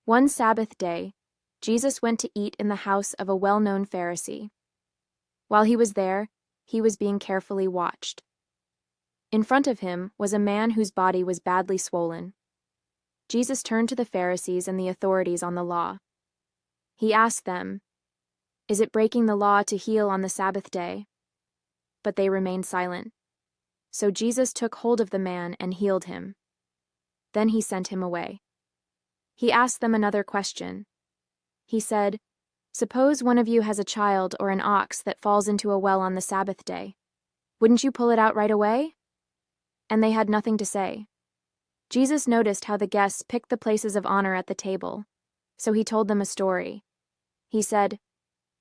One Sabbath day, Jesus went to eat in the house of a well-known Pharisee. While he was there, he was being carefully watched. In front of him was a man whose body was badly swollen. Jesus turned to the Pharisees and the authorities on the law. He asked them, "Is it breaking the law to heal on the Sabbath day?" But they remained silent. So Jesus took hold of the man and healed him. Then he sent him away. He asked them another question. He said, "Suppose one of you has a child or an ox that falls into a well on the Sabbath day. Wouldn't you pull it out right away?" And they had nothing to say. Jesus noticed how the guests picked the places of honor at the table, so he told them a story. He said,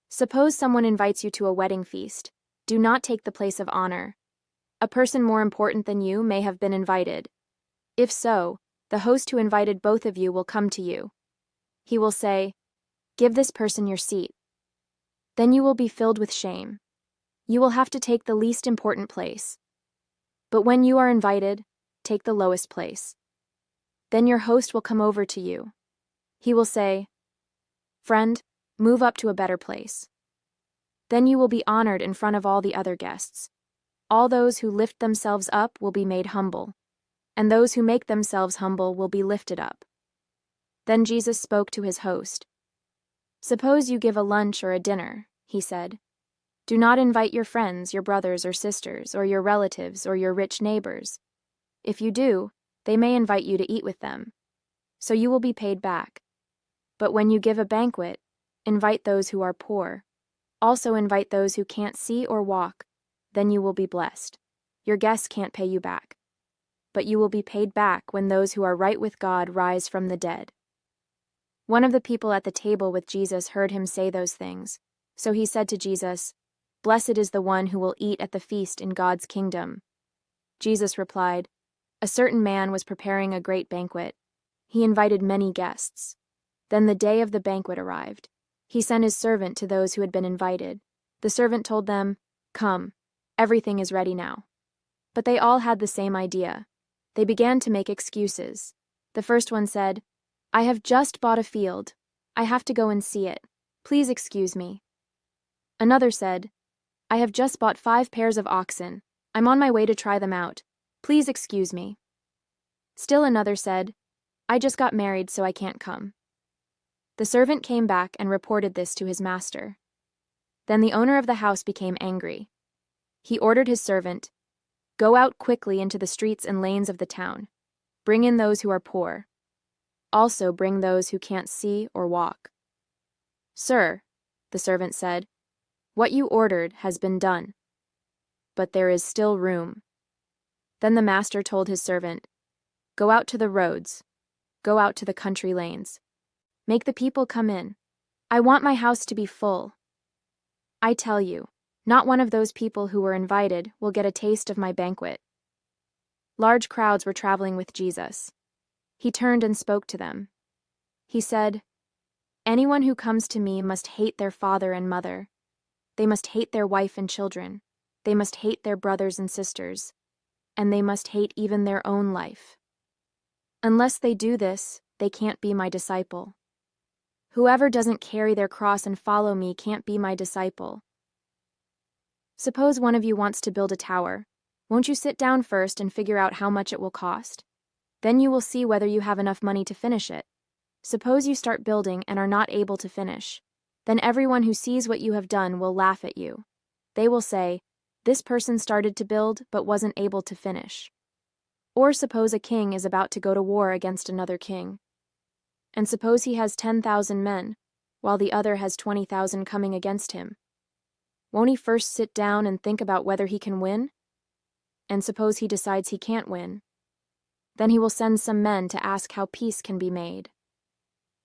"Suppose someone invites you to a wedding feast. Do not take the place of honor. A person more important than you may have been invited. If so, the host who invited both of you will come to you. He will say, 'Give this person your seat.' Then you will be filled with shame. You will have to take the least important place. But when you are invited, take the lowest place. Then your host will come over to you. He will say, 'Friend, move up to a better place.' Then you will be honored in front of all the other guests. All those who lift themselves up will be made humble, and those who make themselves humble will be lifted up." Then Jesus spoke to his host. "Suppose you give a lunch or a dinner," he said. "Do not invite your friends, your brothers or sisters, or your relatives, or your rich neighbors. If you do, they may invite you to eat with them. So you will be paid back. But when you give a banquet, invite those who are poor. Also invite those who can't see or walk. Then you will be blessed. Your guests can't pay you back. But you will be paid back when those who are right with God rise from the dead." One of the people at the table with Jesus heard him say those things. So he said to Jesus, "Blessed is the one who will eat at the feast in God's kingdom." Jesus replied, "A certain man was preparing a great banquet. He invited many guests. Then the day of the banquet arrived. He sent his servant to those who had been invited. The servant told them, 'Come, everything is ready now.' But they all had the same idea. They began to make excuses. The first one said, 'I have just bought a field. I have to go and see it. Please excuse me.' Another said, 'I have just bought 5 pairs of oxen. I'm on my way to try them out. Please excuse me.' Still another said, 'I just got married, so I can't come.' The servant came back and reported this to his master. Then the owner of the house became angry. He ordered his servant, 'Go out quickly into the streets and lanes of the town. Bring in those who are poor. Also bring those who can't see or walk.' 'Sir,' the servant said, 'what you ordered has been done. But there is still room.' Then the master told his servant, 'Go out to the roads. Go out to the country lanes. Make the people come in. I want my house to be full. I tell you, not one of those people who were invited will get a taste of my banquet.'" Large crowds were traveling with Jesus. He turned and spoke to them. He said, "Anyone who comes to me must hate their father and mother. They must hate their wife and children. They must hate their brothers and sisters. And they must hate even their own life. Unless they do this, they can't be my disciple. Whoever doesn't carry their cross and follow me can't be my disciple. Suppose one of you wants to build a tower. Won't you sit down first and figure out how much it will cost? Then you will see whether you have enough money to finish it. Suppose you start building and are not able to finish. Then everyone who sees what you have done will laugh at you. They will say, 'This person started to build but wasn't able to finish.' Or suppose a king is about to go to war against another king. And suppose he has 10,000 men, while the other has 20,000 coming against him. Won't he first sit down and think about whether he can win? And suppose he decides he can't win. Then he will send some men to ask how peace can be made.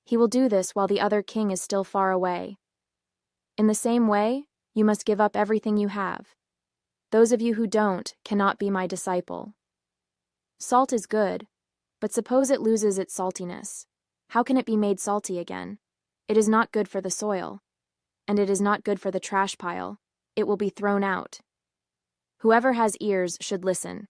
He will do this while the other king is still far away. In the same way, you must give up everything you have. Those of you who don't cannot be my disciple. Salt is good, but suppose it loses its saltiness. How can it be made salty again? It is not good for the soil, and it is not good for the trash pile. It will be thrown out. Whoever has ears should listen.